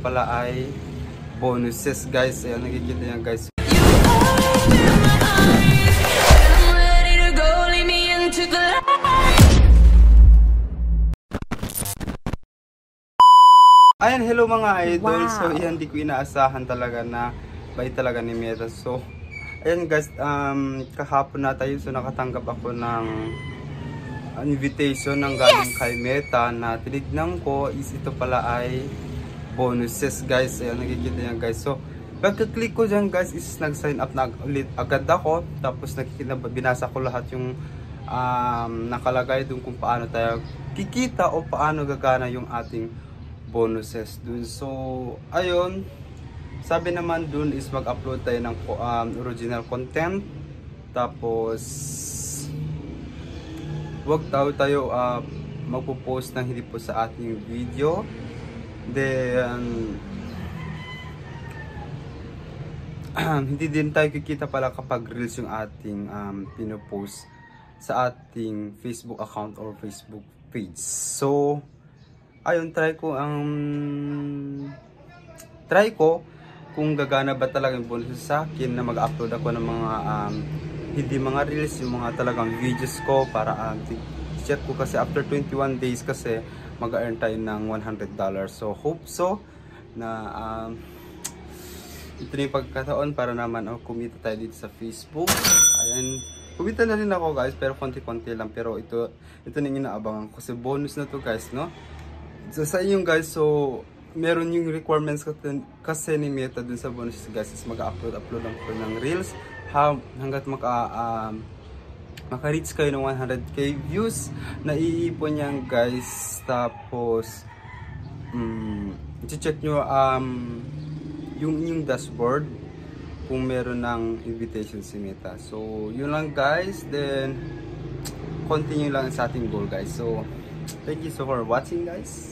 pala ay bonuses guys. Ayan, nakikita niya guys. Ayan, hello mga idol. Wow. So yan, di ko inaasahan talaga na bait talaga ni Meta. So ayan guys, kahapon na tayo, so nakatanggap ako ng invitation ng galing kay Meta na tinignan ko is ito pala ay bonuses guys. Ayan, nakikita niya guys. So pagka-click ko dyan guys is nag-sign up na ulit agad ako. Tapos binasa ko lahat yung nakalagay dun kung paano tayo kikita o paano gagana yung ating bonuses dun. So ayun, sabi naman dun is mag-upload tayo ng original content. Tapos wag tayo magpo-post ng hindi po sa ating video. Then hindi din tayo kikita pala kapag reels yung ating pinopost sa ating Facebook account or Facebook page. So ayun, try ko kung gagana ba talaga yung bonus sa akin na mag-upload ako ng mga hindi mga reels, yung mga talagang videos ko para check ko kasi after 21 days kasi mag-earn tayo ng $100. So hope so na ito na yung pagkataon para naman kumita tayo dito sa Facebook. Ayan, kumita na rin ako guys, pero konti-konti lang, pero ito na yung inaabangan ko kasi bonus na to guys, no? So sa inyong guys, so meron yung requirements kasi ni Meta dun sa bonus guys is mag-upload lang po ng reels hanggat maka-reach kayo ng 100k views na iipon yan guys. Tapos i-check nyo yung dashboard kung meron ng invitation si Meta. So yun lang guys, then continue lang sa ating goal guys. So thank you so for watching guys.